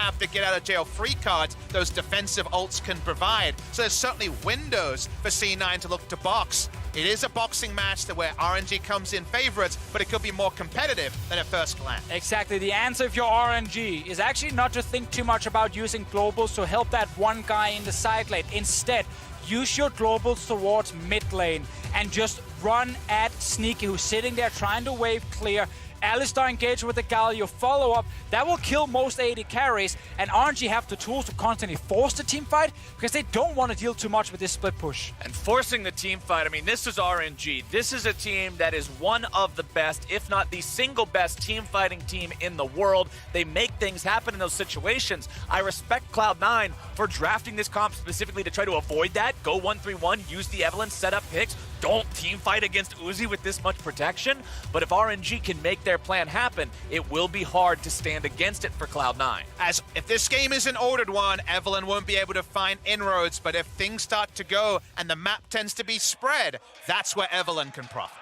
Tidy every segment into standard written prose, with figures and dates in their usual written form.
have the get-out-of-jail-free cards those defensive ults can provide. So there's certainly windows for C9 to look to box. It is a boxing match where RNG comes in favorites, but it could be more competitive than at first glance. Exactly. The answer if you're RNG is actually not to think too much about using globals to help that one guy in the side lane. Instead, use your globals towards mid lane and just run at Sneaky, who's sitting there trying to wave clear. Alistar engaged with the Galio follow-up. That will kill most AD carries, and RNG have the tools to constantly force the team fight because they don't want to deal too much with this split push. And forcing the team fight, I mean, this is RNG. This is a team that is one of the best, if not the single best team fighting team in the world. They make things happen in those situations. I respect Cloud9 for drafting this comp specifically to try to avoid that. Go 1-3-1, use the Evelynn, set up picks. Don't team fight against Uzi with this much protection. But if RNG can make their plan happen, it will be hard to stand against it for Cloud9. As if this game is an ordered one, Evelynn won't be able to find inroads, but if things start to go and the map tends to be spread, that's where Evelynn can profit.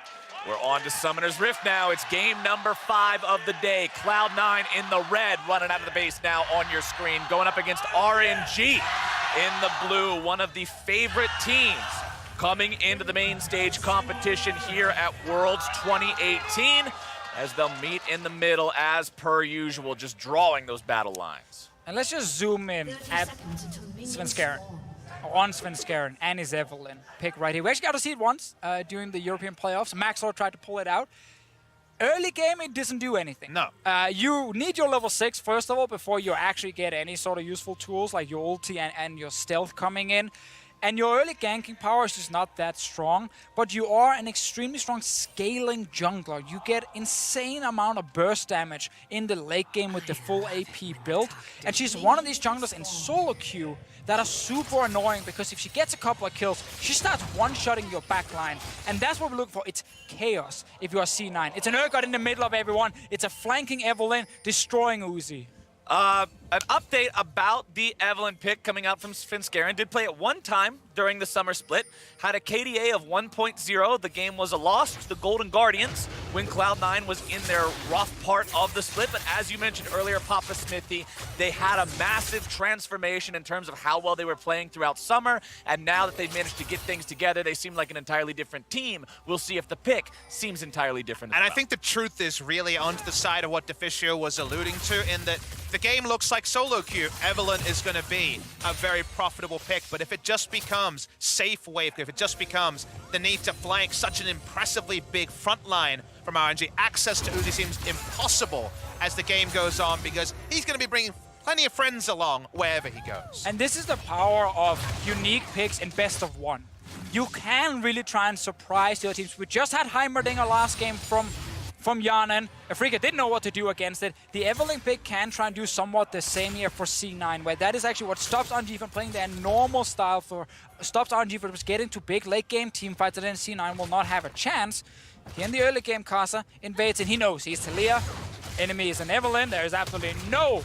We're on to Summoner's Rift now. It's game number 5 of the day. Cloud9 in the red, running out of the base now on your screen, going up against RNG in the blue, one of the favorite teams coming into the main stage competition here at Worlds 2018 as they'll meet in the middle as per usual, just drawing those battle lines. And let's just zoom in at Svenskeren, on Svenskeren and his Evelynn pick right here. We actually got to see it once during the European playoffs. Maxor tried to pull it out. Early game, it doesn't do anything. No. You need your level 6, first of all, before you actually get any sort of useful tools like your ulti and your stealth coming in. And your early ganking power is just not that strong, but you are an extremely strong scaling jungler. You get insane amount of burst damage in the late game with the full AP build. And she's one of these junglers in solo queue that are super annoying because if she gets a couple of kills, she starts one-shotting your backline. And that's what we're looking for. It's chaos if you are C9. It's an Urgot in the middle of everyone. It's a flanking Evelynn destroying Uzi. An update about the Evelynn pick coming out from Svenskeren. Did play it one time during the summer split. Had a KDA of 1.0. The game was a loss to the Golden Guardians when Cloud9 was in their rough part of the split. But as you mentioned earlier, Papa Smithy, they had a massive transformation in terms of how well they were playing throughout summer. And now that they've managed to get things together, they seem like an entirely different team. We'll see if the pick seems entirely different. And I think the truth is really onto the side of what Deficio was alluding to, in that the game looks like solo queue. Evelynn is going to be a very profitable pick, but if it just becomes safe wave, if it just becomes the need to flank such an impressively big front line from RNG, access to Uzi seems impossible as the game goes on because he's going to be bringing plenty of friends along wherever he goes. And this is the power of unique picks in best of one. You can really try and surprise the other teams. We just had Heimerdinger last game from Yanen. FLICKR didn't know what to do against it. The Evelynn pick can try and do somewhat the same here for C9, where that is actually what stops RNG from playing their normal style, stops RNG from just getting to big late game team fights, and then C9 will not have a chance. Here in the early game, Karsa invades, and he knows he's Taliyah. Enemy is an Evelynn. There is absolutely no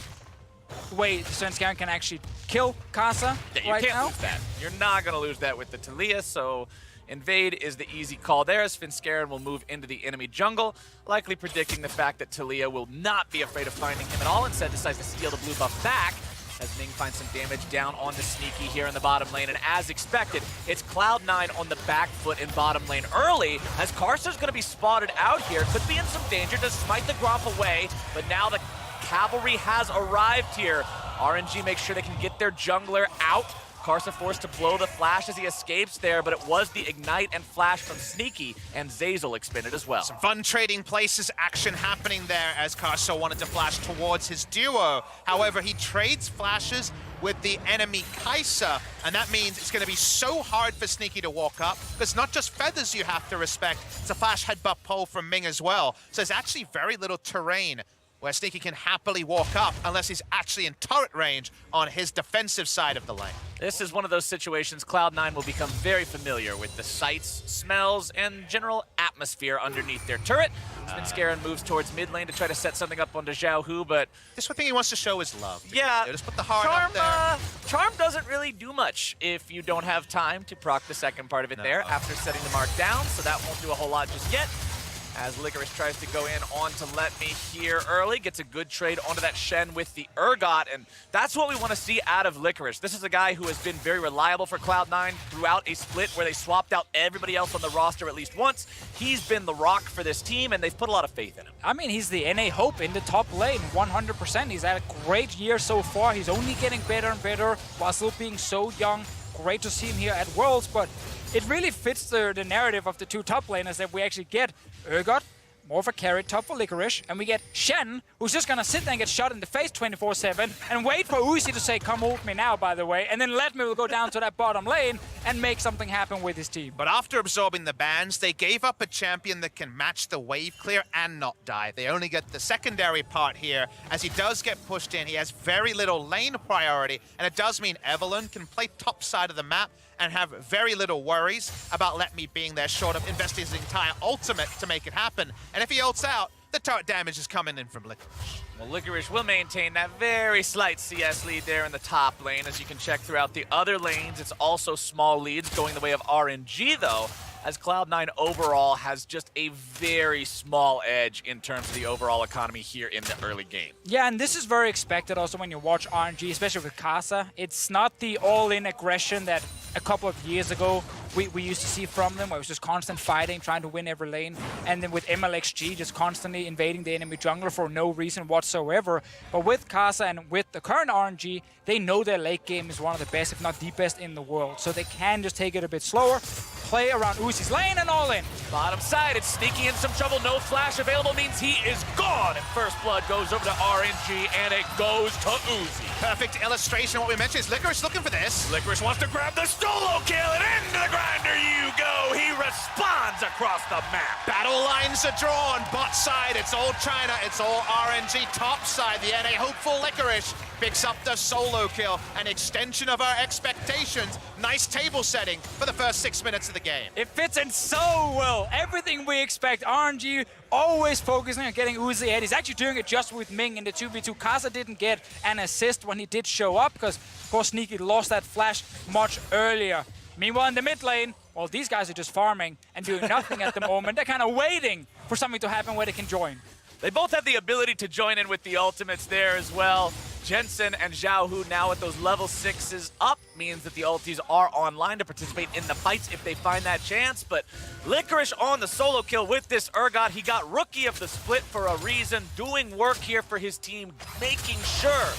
way Svenskeren can actually kill Karsa right now. You can't lose that. You're not going to lose that with the Taliyah, so invade is the easy call there. Svenskeren will move into the enemy jungle, likely predicting the fact that Taliyah will not be afraid of finding him at all. Instead, decides to steal the blue buff back as Ming finds some damage down on the Sneaky here in the bottom lane. And as expected, it's Cloud9 on the back foot in bottom lane early, as Karsa's going to be spotted out here. Could be in some danger to smite the Gromp away, but now the cavalry has arrived here. RNG makes sure they can get their jungler out. Karsa forced to blow the flash as he escapes there, but it was the ignite and flash from Sneaky, and Zeyzal expended as well. Some fun trading places action happening there as Karsa wanted to flash towards his duo. However, he trades flashes with the enemy Kaisa, and that means it's going to be so hard for Sneaky to walk up, because not just feathers you have to respect, it's a flash headbutt pull from Ming as well. So there's actually very little terrain where Sneaky can happily walk up unless he's actually in turret range on his defensive side of the lane. This is one of those situations Cloud9 will become very familiar with the sights, smells, and general atmosphere underneath their turret. Svenskeren moves towards mid lane to try to set something up onto Xiaohu, but this one thing he wants to show is love. Yeah, just put the heart up there. Charm doesn't really do much if you don't have time to proc the second part of it there after setting the mark down, so that won't do a whole lot just yet. as Licorice tries to go in onto Letme here early, gets a good trade onto that Shen with the Urgot, and that's what we want to see out of Licorice. This is a guy who has been very reliable for Cloud9 throughout a split where they swapped out everybody else on the roster at least once. He's been the rock for this team, and they've put a lot of faith in him. I mean, he's the NA hope in the top lane, 100%. He's had a great year so far. He's only getting better and better while still being so young. Great to see him here at Worlds, but it really fits the narrative of the two top laners that we actually get Urgot, more of a carry top for Licorice, and we get Shen, who's just gonna sit there and get shot in the face 24/7 and wait for Uzi to say, come ult me now, by the way, and then Letme will go down to that bottom lane and make something happen with his team. But after absorbing the bans, they gave up a champion that can match the wave clear and not die. They only get the secondary part here. As he does get pushed in, he has very little lane priority, and it does mean Evelynn can play top side of the map and have very little worries about Letme being there short of investing his entire ultimate to make it happen. And if he ults out, the turret damage is coming in from Licorice. Well, Licorice will maintain that very slight CS lead there in the top lane. As you can check throughout the other lanes, it's also small leads going the way of RNG, though, as Cloud9 overall has just a very small edge in terms of the overall economy here in the early game. Yeah, and this is very expected also when you watch RNG, especially with Karsa. It's not the all-in aggression that a couple of years ago we used to see from them, where it was just constant fighting, trying to win every lane, and then with MLXG just constantly invading the enemy jungler for no reason whatsoever. But with Karsa and with the current RNG, they know their late game is one of the best, if not the best in the world. So they can just take it a bit slower, play around Uzi's lane, and all in. Bottom side, it's Sneaky in some trouble. No flash available means he is gone. And first blood goes over to RNG, and it goes to Uzi. Perfect illustration of what we mentioned is Licorice looking for this. Licorice wants to grab the solo kill, and into the grinder you go. He responds across the map. Battle lines are drawn. Bot side, it's all China, it's all RNG. Top side, the NA hopeful Licorice picks up the solo kill. An extension of our expectations. Nice table setting for the first 6 minutes of the game. It fits in so well. Everything we expect. RNG always focusing on getting Uzi ahead. He's actually doing it just with Ming in the 2v2. Karsa didn't get an assist when he did show up because, of course, Sneaky lost that flash much earlier. Meanwhile, in the mid lane, well, these guys are just farming and doing nothing at the moment. They're kind of waiting for something to happen where they can join. They both have the ability to join in with the ultimates there as well. Jensen and Xiaohu now with those level 6s up means that the ultis are online to participate in the fights if they find that chance. But Licorice on the solo kill with this Urgot. He got Rookie of the Split for a reason, doing work here for his team, making sure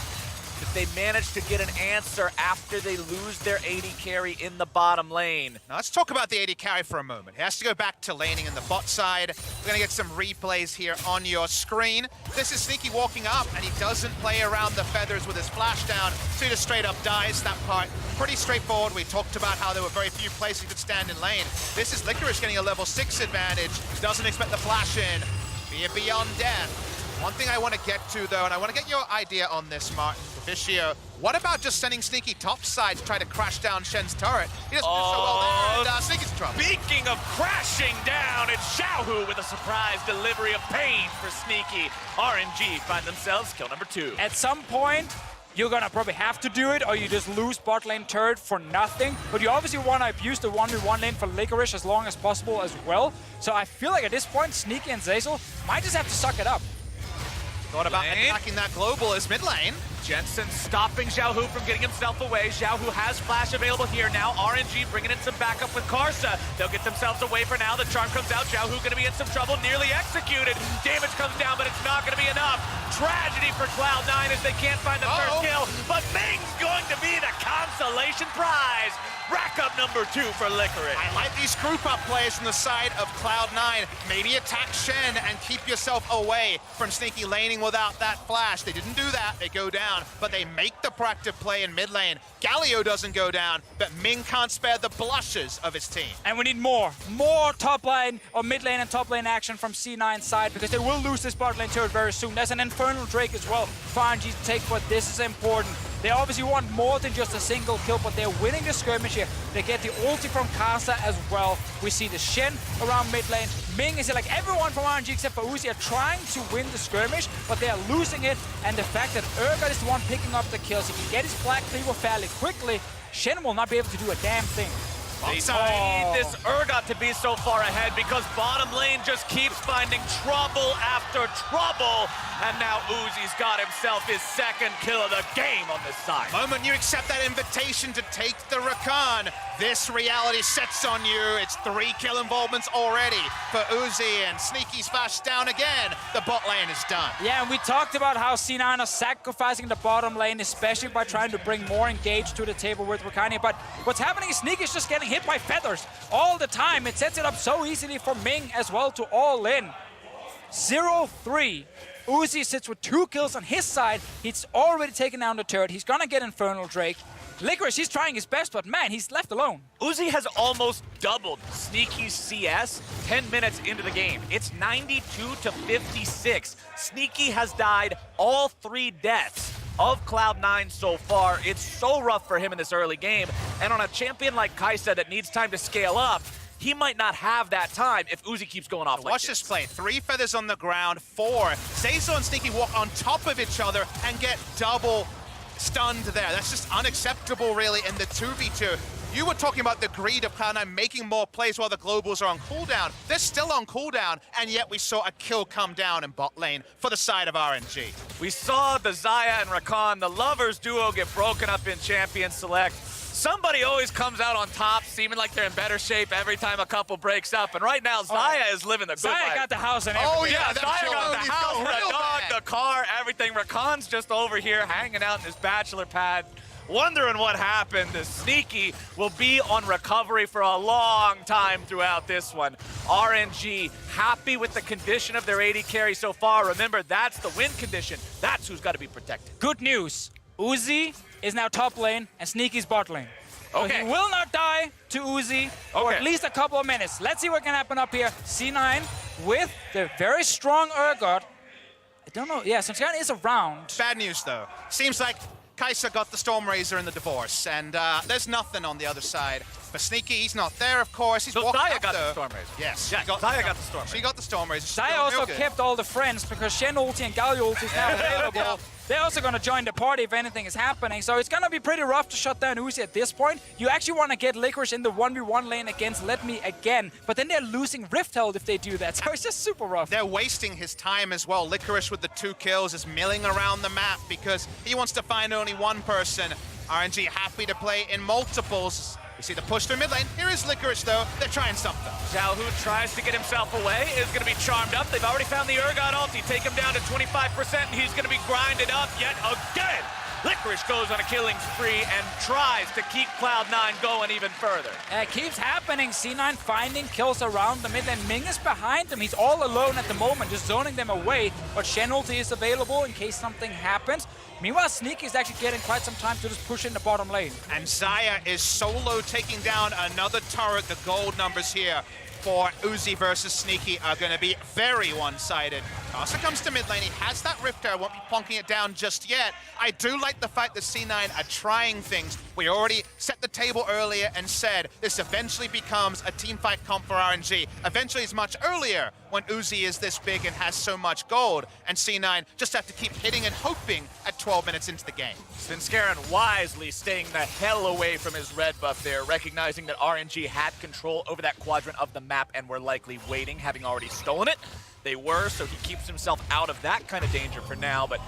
that they manage to get an answer after they lose their AD carry in the bottom lane. Now let's talk about the AD carry for a moment. He has to go back to laning in the bot side. We're gonna get some replays here on your screen. This is Sneaky walking up, and he doesn't play around the feathers with his flash down, so he just straight up dies. That part pretty straightforward. We talked about how there were very few places he could stand in lane. This is Licorice getting a level 6 advantage. Doesn't expect the flash in. Be it beyond death. One thing I want to get to, though, and I want to get your idea on this, Martin Vishio. What about just sending Sneaky topside to try to crash down Shen's turret? He doesn't do so well there, and Sneaky's in trouble. Speaking of crashing down, it's Xiaohu with a surprise delivery of pain for Sneaky. RNG find themselves kill number 2. At some point, you're gonna probably have to do it, or you just lose bot lane turret for nothing. But you obviously want to abuse the 1v1 lane for Licorice as long as possible as well. So I feel like at this point, Sneaky and Zeyzal might just have to suck it up. Thought about attacking that global as mid lane. Jensen stopping Xiaohu from getting himself away. Xiaohu has flash available here now. RNG bringing in some backup with Karsa. They'll get themselves away for now. The charm comes out. Xiaohu going to be in some trouble. Nearly executed. Damage comes down, but it's not going to be enough. Tragedy for Cloud9 as they can't find the first kill. But Ming's going to be the consolation prize. Rack up number 2 for Licorice. I like these group up plays from the side of Cloud9. Maybe attack Shen and keep yourself away from Sneaky laning without that flash. They didn't do that. They go down, but they make the proactive play in mid lane. Galio doesn't go down, but Ming can't spare the blushes of his team. And we need more top lane or mid lane and top lane action from C9's side, because they will lose this bot lane turret very soon. There's an Infernal Drake as well for RNG to take, but this is important. They obviously want more than just a single kill, but they're winning the skirmish here. They get the ulti from Karsa as well. We see the Shen around mid lane. Ming is here, like everyone from RNG except for Uzi are trying to win the skirmish, but they are losing it. And the fact that Urgot is the one picking up the kills, he can get his Black Cleaver fairly quickly. Shen will not be able to do a damn thing. They need this Urgot to be so far ahead because bottom lane just keeps finding trouble after trouble. And now Uzi's got himself his second kill of the game on this side. Moment you accept that invitation to take the Rakan, this reality sets on you. It's 3 kill involvements already for Uzi, and Sneaky's flashed down again. The bot lane is done. Yeah, and we talked about how C9 are sacrificing the bottom lane, especially by trying to bring more engage to the table with Rakani. But what's happening is Sneaky's just getting hit by feathers all the time. It sets it up so easily for Ming as well to all in. 0-3. Uzi sits with 2 kills on his side. He's already taken down the turret. He's gonna get Infernal Drake. Licorice, he's trying his best, but man, he's left alone. Uzi has almost doubled Sneaky's CS 10 minutes into the game. It's 92 to 56. Sneaky has died all 3 deaths of Cloud9 so far. It's so rough for him in this early game. And on a champion like Karsa that needs time to scale up, he might not have that time if Uzi keeps going off like Watch this play. 3 feathers on the ground, 4. Zeyzal and Sneaky walk on top of each other and get double stunned there. That's just unacceptable, really, in the 2v2. You were talking about the greed of Cloud9 making more plays while the globals are on cooldown. They're still on cooldown, and yet we saw a kill come down in bot lane for the side of RNG. We saw the Xayah and Rakan, the lovers duo, get broken up in Champion Select. Somebody always comes out on top, seeming like they're in better shape every time a couple breaks up. And right now, Xayah is living the good life. Xayah got the house and everything. Oh, yeah, Xayah got the house, the dog, bad. the car, everything. Rakan's just over here hanging out in his bachelor pad, wondering what happened. The Sneaky will be on recovery for a long time throughout this one. RNG happy with the condition of their AD carry so far. Remember, that's the win condition. That's who's got to be protected. Good news. Uzi is now top lane and Sneaky's bot lane. So Okay. he will not die to Uzi for at least a couple of minutes. Let's see what can happen up here. C9 with the very strong Urgot. I don't know. Yeah, Svenskeren is around. Bad news, though. Seems like Karsa got the Stormrazor in the divorce, and there's nothing on the other side. For Sneaky, he's not there, of course. He's So walking Xayah up, got though. the Stormrazor. Yes. Yeah, Xayah got the Stormrazor. She got the Stormrazor. She's Xayah doing also real good. kept all the friends because Shen ulti and Galio ulti is now available. They're also going to join the party if anything is happening. So it's going to be pretty rough to shut down Uzi at this point. You actually want to get Licorice in the 1v1 lane against Letme again. But then they're losing Rift Health if they do that. So it's just super rough. They're wasting his time as well. Licorice with the 2 kills is milling around the map because he wants to find only one person. RNG happy to play in multiples. We see the push through mid lane. Here is Licorice, though. They're trying something. Xiaohu tries to get himself away, is going to be charmed up. They've already found the Urgot ulti. Take him down to 25%, and he's going to be grinded up yet again. Licorice goes on a killing spree and tries to keep Cloud9 going even further. It keeps happening. C9 finding kills around the mid lane. Ming is behind them. He's all alone at the moment, just zoning them away. But Shen ulti is available in case something happens. Meanwhile, Sneaky is actually getting quite some time to just push in the bottom lane. And Xayah is solo taking down another turret. The gold numbers here for Uzi versus Sneaky are going to be very one-sided. Karsa comes to mid lane. He has that Rift Arrow. Won't be plonking it down just yet. I do like the fact that C9 are trying things. We already set the table earlier and said this eventually becomes a teamfight comp for RNG. Eventually it's much earlier when Uzi is this big and has so much gold. And C9 just have to keep hitting and hoping at 12 minutes into the game. Svenskeren wisely staying the hell away from his red buff there, recognizing that RNG had control over that quadrant of the map and were likely waiting, having already stolen it. They were, so he keeps himself out of that kind of danger for now, but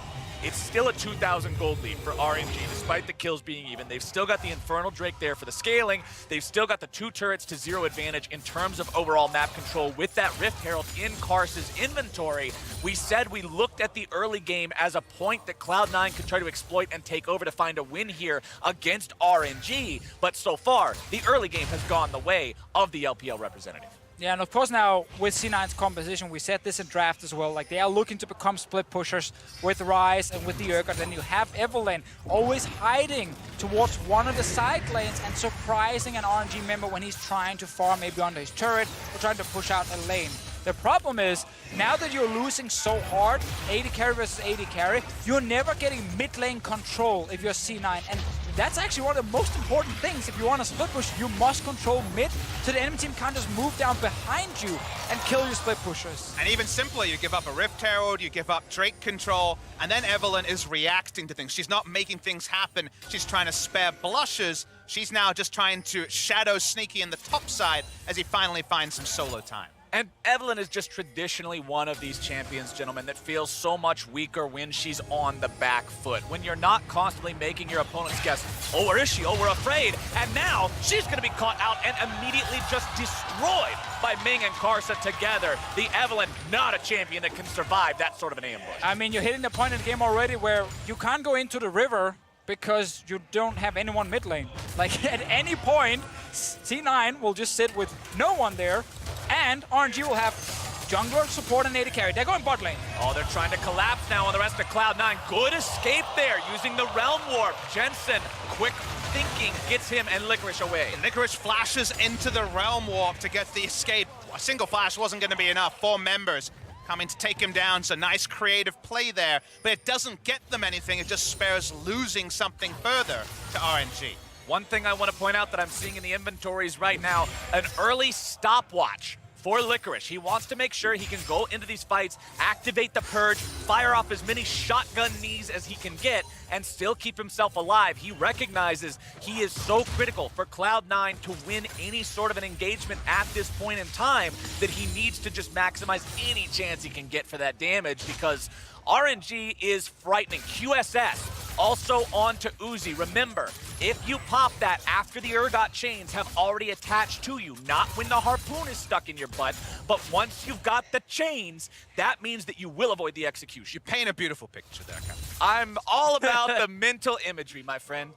it's still a 2,000 gold lead for RNG, despite the kills being even. They've still got the Infernal Drake there for the scaling. They've still got the 2 turrets to 0 advantage in terms of overall map control with that Rift Herald in Karsa's inventory. We said we looked at the early game as a point that Cloud9 could try to exploit and take over to find a win here against RNG, but so far, the early game has gone the way of the LPL representative. Yeah, and of course now with C9's composition, we said this in draft as well, like they are looking to become split pushers with Ryze and with the Urgot. Then you have Evelynn always hiding towards one of the side lanes and surprising an RNG member when he's trying to farm maybe under his turret or trying to push out a lane. The problem is, now that you're losing so hard, AD carry versus AD carry, you're never getting mid lane control if you're C9. And that's actually one of the most important things. If you want to split push, you must control mid, so the enemy team can't just move down behind you and kill your split pushers. And even simpler, you give up a Rift Herald, you give up Drake control, and then Evelynn is reacting to things. She's not making things happen. She's trying to spare blushes. She's now just trying to shadow Sneaky in the top side as he finally finds some solo time. And Evelynn is just traditionally one of these champions, gentlemen, that feels so much weaker when she's on the back foot. When you're not constantly making your opponents guess, oh, where is she? Oh, we're afraid. And now she's going to be caught out and immediately just destroyed by Ming and Karsa together. The Evelynn, not a champion that can survive that sort of an ambush. I mean, you're hitting the point in the game already where you can't go into the river because you don't have anyone mid lane. Like, at any point, C9 will just sit with no one there, and RNG will have jungler, support, and AD carry. They're going bot lane. Oh, they're trying to collapse now on the rest of Cloud9. Good escape there using the Realm Warp. Jensen, quick thinking, gets him and Licorice away. Licorice flashes into the Realm Warp to get the escape. A single flash wasn't going to be enough. 4 members coming to take him down. So nice creative play there, but it doesn't get them anything. It just spares losing something further to RNG. One thing I want to point out that I'm seeing in the inventories right now, an early stopwatch for Licorice. He wants to make sure he can go into these fights, activate the Purge, fire off as many shotgun knees as he can get, and still keep himself alive. He recognizes he is so critical for Cloud9 to win any sort of an engagement at this point in time that he needs to just maximize any chance he can get for that damage, because RNG is frightening. QSS also on to Uzi. Remember, if you pop that after the Urgot chains have already attached to you, not when the harpoon is stuck in your butt, but once you've got the chains, that means that you will avoid the execution. You paint a beautiful picture there, Captain. I'm all about the mental imagery, my friend.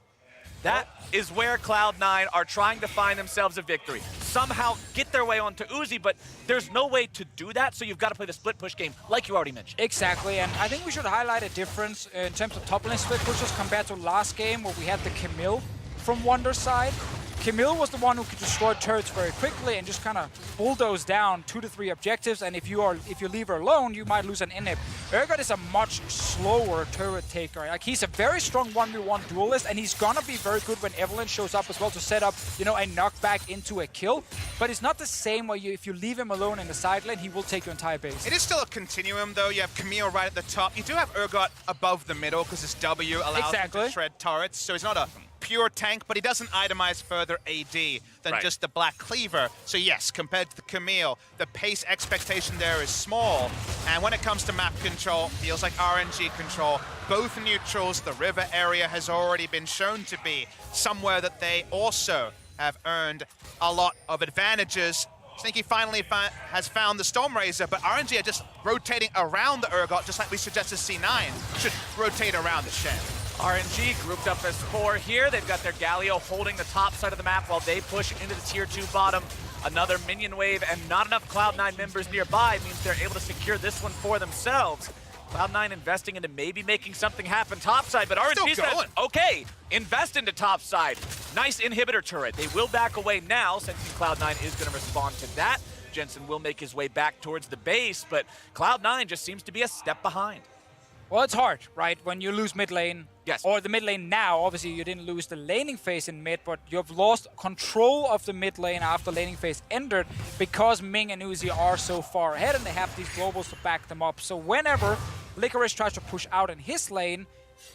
That is where Cloud9 are trying to find themselves a victory. Somehow get their way onto Uzi, but there's no way to do that, so you've got to play the split push game, like you already mentioned. Exactly, and I think we should highlight a difference in terms of top lane split pushes compared to last game where we had the Camille from Wonder's side. Camille was the one who could destroy turrets very quickly and just kind of bulldoze down 2 to 3 objectives, and if you leave her alone, you might lose an inhib. Urgot is a much slower turret taker. Like, he's a very strong 1v1 duelist, and he's gonna be very good when Evelynn shows up as well to set up, you know, a knockback into a kill. But it's not the same where if you leave him alone in the side lane, he will take your entire base. It is still a continuum, though. You have Camille right at the top. You do have Urgot above the middle because his W allows him to shred turrets, so he's not a pure tank, but he doesn't itemize further AD than just the Black Cleaver. So yes, compared to the Camille, the pace expectation there is small. And when it comes to map control, feels like RNG control. Both neutrals, the river area has already been shown to be somewhere that they also have earned a lot of advantages. Sneaky finally has found the Stormrazor, but RNG are just rotating around the Urgot, just like we suggested C9 should rotate around the Shen. RNG grouped up as 4 here. They've got their Galio holding the top side of the map while they push into the tier 2 bottom. Another minion wave and not enough Cloud9 members nearby means they're able to secure this one for themselves. Cloud9 investing into maybe making something happen topside, but RNG says, okay, invest into topside. Nice inhibitor turret. They will back away now, since Cloud9 is going to respond to that. Jensen will make his way back towards the base, but Cloud9 just seems to be a step behind. Well, it's hard, right? When you lose mid lane, yes, or the mid lane now, obviously you didn't lose the laning phase in mid, but you've lost control of the mid lane after laning phase ended because Ming and Uzi are so far ahead and they have these globals to back them up. So whenever Licorice tries to push out in his lane,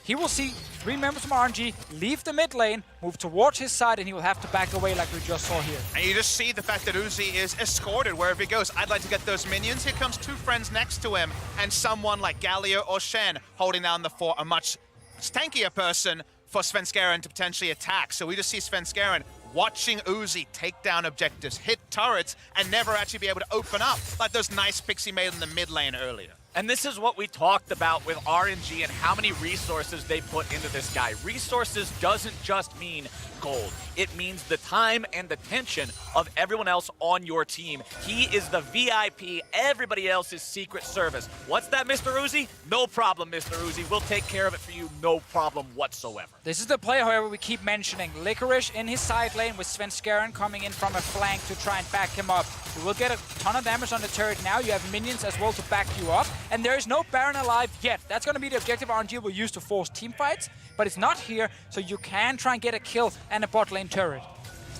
he will see 3 members from RNG leave the mid lane, move towards his side, and he will have to back away like we just saw here. And you just see the fact that Uzi is escorted wherever he goes. I'd like to get those minions. Here comes 2 friends next to him, and someone like Galio or Shen holding down the fort, a much tankier person for Svenskeren to potentially attack. So we just see Svenskeren watching Uzi take down objectives, hit turrets, and never actually be able to open up like those nice picks he made in the mid lane earlier. And this is what we talked about with RNG and how many resources they put into this guy. Resources doesn't just mean gold. It means the time and the attention of everyone else on your team. He is the VIP. Everybody else is Secret Service. What's that, Mr. Uzi? No problem, Mr. Uzi. We'll take care of it for you. No problem whatsoever. This is the play, however, we keep mentioning. Licorice in his side lane with Svenskeren coming in from a flank to try and back him up. You will get a ton of damage on the turret now. You have minions as well to back you up. And there is no Baron alive yet. That's going to be the objective RNG will use to force team fights. but it's not here, so you can try and get a kill and a bot lane turret.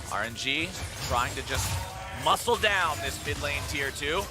RNG trying to just muscle down this mid lane tier 2.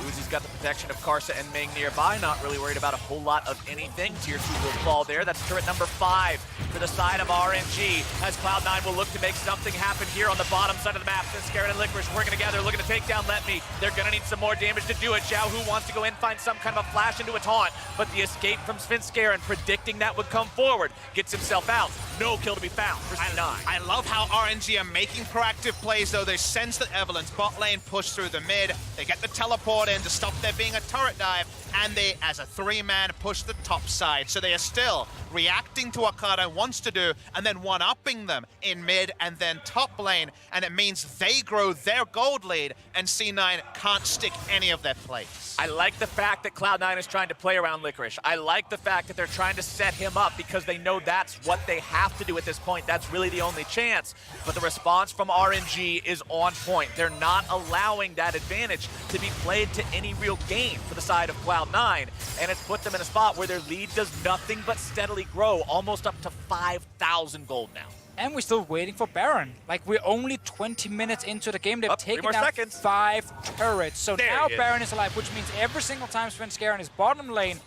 Uzi's got the protection of Karsa and Ming nearby, not really worried about a whole lot of anything. Tier 2 will fall there. That's turret number 5 for the side of RNG, as Cloud9 will look to make something happen here on the bottom side of the map. Svenskeren and Licorice working together, looking to take down Letme. They're gonna need some more damage to do it. Xiaohu wants to go in, find some kind of a flash into a taunt, but the escape from Svenskeren, predicting that would come forward, gets himself out. No kill to be found for C9. I love how RNG are making proactive plays, though. They sense that Evelynn's bot lane push through the mid. They get the teleport in to stop there being a turret dive, and they, as a 3-man, push the top side. So they are still reacting to what Cloud9 wants to do, and then one-upping them in mid and then top lane, and it means they grow their gold lead, and C9 can't stick any of their plays. I like the fact that Cloud9 is trying to play around Licorice. I like the fact that they're trying to set him up because they know that's what they have to do at this point. That's really the only chance. But the response from RNG is on point. They're not allowing that advantage to be played to any real game for the side of Cloud9, and it's put them in a spot where their lead does nothing but steadily grow, almost up to 5,000 gold now. And we're still waiting for Baron. Like, we're only 20 minutes into the game. They've taken down 5 turrets. So now Baron is alive, which means every single time Svenskeren is bottom lane,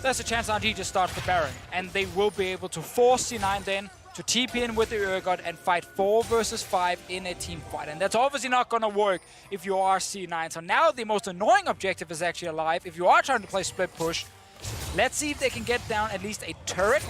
there's a chance RNG just starts the Baron. And they will be able to force C9 then to TP in with the Urgot and fight 4 versus 5 in a team fight. And that's obviously not going to work if you are C9. So now the most annoying objective is actually alive. If you are trying to play split push, let's see if they can get down at least a turret.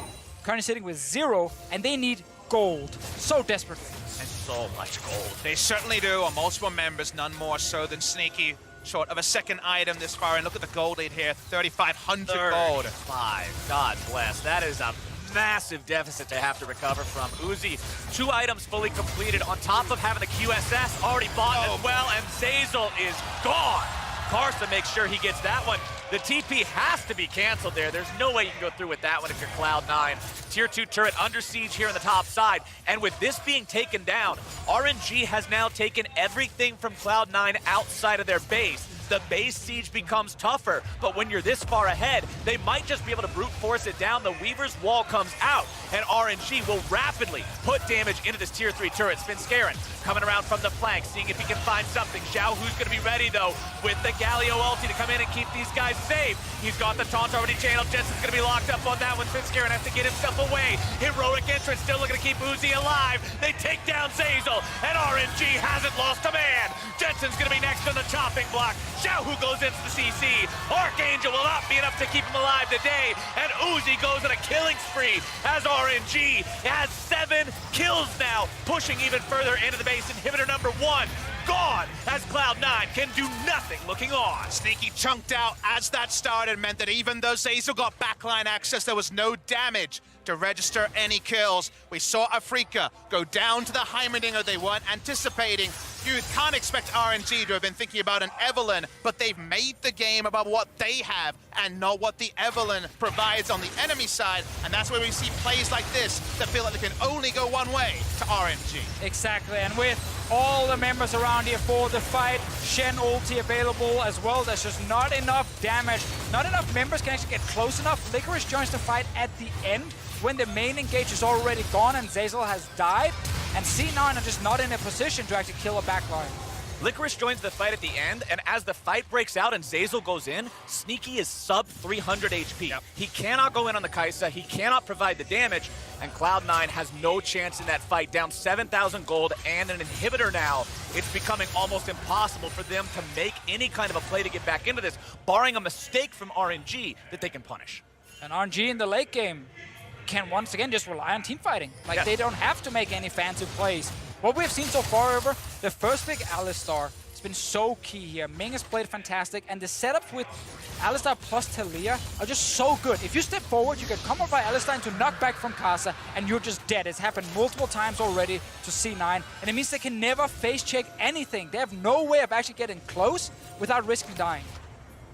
Currently sitting with 0, and they need gold so desperately. And so much gold. They certainly do, on multiple members, none more so than Sneaky. Short of a second item this far, and look at the gold lead here, 3,500 gold. 5, God bless. That is a massive deficit to have to recover from. Uzi, 2 items fully completed on top of having the QSS already bought as well, and Zeyzal is gone. Karsa makes sure he gets that one. The TP has to be canceled there. There's no way you can go through with that one if you're Cloud9. Tier 2 turret under siege here on the top side. And with this being taken down, RNG has now taken everything from Cloud9 outside of their base. The base siege becomes tougher, but when you're this far ahead, they might just be able to brute force it down. The Weaver's wall comes out, and RNG will rapidly put damage into this tier 3 turret. Svenskeren coming around from the flank, seeing if he can find something. Xiaohu's going to be ready, though, with the Galio ulti to come in and keep these guys safe. He's got the taunt already channeled. Jensen's going to be locked up on that one. Svenskeren has to get himself away. Heroic entrance, still looking to keep Uzi alive. They take down Zeyzal, and RNG hasn't lost a man. Jensen's going to be next on the chopping block. Xiaohu goes into the CC. Archangel will not be enough to keep him alive today. And Uzi goes on a killing spree as RNG has 7 kills now, pushing even further into the base. Inhibitor number 1 gone as Cloud9 can do nothing looking on. Sneaky chunked out as that started, meant that even though Zeyzal got backline access, there was no damage to register any kills. We saw FLICKR go down to the Heimerdinger they weren't anticipating. You can't expect RNG to have been thinking about an Evelynn, but they've made the game about what they have and not what the Evelynn provides on the enemy side, and that's where we see plays like this that feel like they can only go one way to RNG. Exactly, and with all the members around here for the fight, Shen ulti available as well, there's just not enough damage. Not enough members can actually get close enough. Licorice joins the fight at the end when the main engage is already gone and Zeyzal has died, and C9 are just not in a position to actually kill a backline. Licorice joins the fight at the end, and as the fight breaks out and Zeyzal goes in, Sneaky is sub 300 HP. Yep. He cannot go in on the Karsa, he cannot provide the damage, and Cloud9 has no chance in that fight, down 7,000 gold and an inhibitor now. It's becoming almost impossible for them to make any kind of a play to get back into this, barring a mistake from RNG that they can punish. And RNG in the late game can once again just rely on team fighting. Like, they don't have to make any fancy plays. What we've seen so far, however, the first pick, Alistar, has been so key here. Ming has played fantastic, and the setups with Alistar plus Taliyah are just so good. If you step forward, you get comboed by Alistar into knockback from Karsa, and you're just dead. It's happened multiple times already to C9, and it means they can never face check anything. They have no way of actually getting close without risking dying.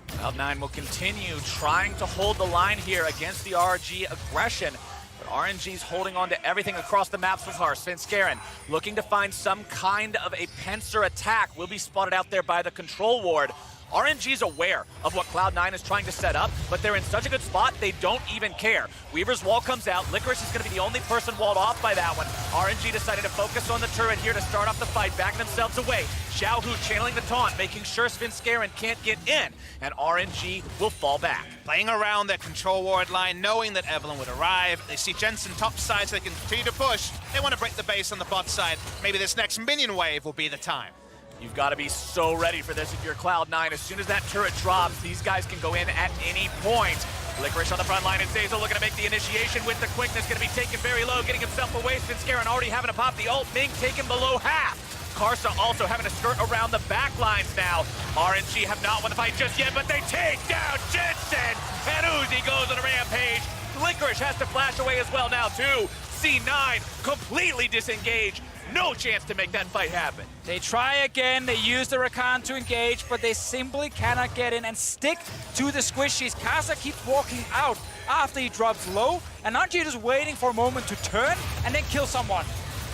Cloud9 will continue trying to hold the line here against the RNG aggression. But RNG's holding on to everything across the map so far. Svenskeren looking to find some kind of a pincer attack. Will be spotted out there by the control ward. RNG's aware of what Cloud9 is trying to set up, but they're in such a good spot, they don't even care. Weaver's wall comes out. Licorice is going to be the only person walled off by that one. RNG decided to focus on the turret here to start off the fight, backing themselves away. Xiaohu channeling the taunt, making sure Svenskeren can't get in, and RNG will fall back. Playing around their control ward line, knowing that Evelynn would arrive. They see Jensen top side, so they can continue to push. They want to break the base on the bot side. Maybe this next minion wave will be the time. You've got to be so ready for this if you're Cloud9. As soon as that turret drops, these guys can go in at any point. Licorice on the front line, and Zeyzal looking to make the initiation with the quickness, going to be taken very low, getting himself away. Svenskeren already having to pop the ult. Ming taken below half. Karsa also having to skirt around the back lines now. RNG have not won the fight just yet, but they take down Jensen, and Uzi goes on a rampage. Licorice has to flash away as well now too. C9 completely disengaged. No chance to make that fight happen. They try again, they use the Rakan to engage, but they simply cannot get in and stick to the squishies. Karsa keeps walking out after he drops low, and RNG just waiting for a moment to turn and then kill someone.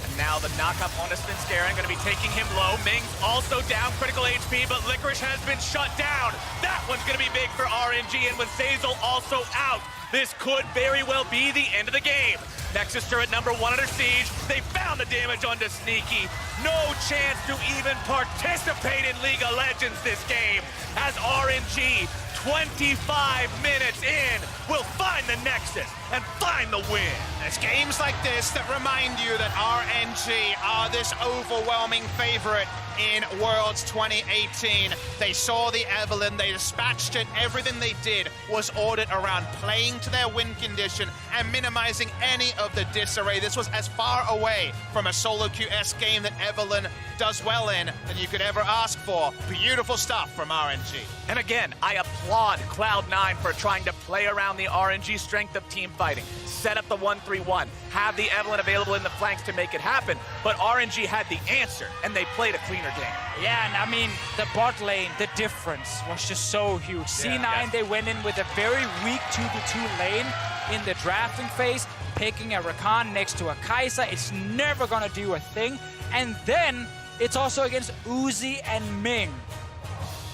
And now the knock-up onto Svenskeren, going to be taking him low. Ming's also down critical HP, but Licorice has been shut down. That one's going to be big for RNG, and with Zeyzal also out, this could very well be the end of the game. Nexus turret number 1 under siege. They found the damage onto Sneaky. No chance to even participate in League of Legends this game, as RNG, 25 minutes in, will find the Nexus and find the win. It's games like this that remind you that RNG are this overwhelming favorite in Worlds 2018. They saw the Evelynn, they dispatched it. Everything they did was ordered around playing to their win condition and minimizing any of the disarray. This was as far away from a solo QS game that Evelynn does well in than you could ever ask for. Beautiful stuff from RNG. And again, I applaud Cloud9 for trying to play around the RNG strength of team fighting, set up the 1-3-1, have the Evelynn available in the flanks to make it happen, but RNG had the answer, and they played a cleaner game. Yeah, and I mean, the bot lane, the difference was just so huge. C9, yes. They went in with a very weak 2v2 lane in the drafting phase, picking a Rakan next to a Karsa. It's never gonna do a thing. And then it's also against Uzi and Ming.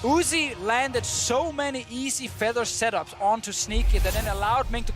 Uzi landed so many easy feather setups onto Sneaky that then allowed Ming to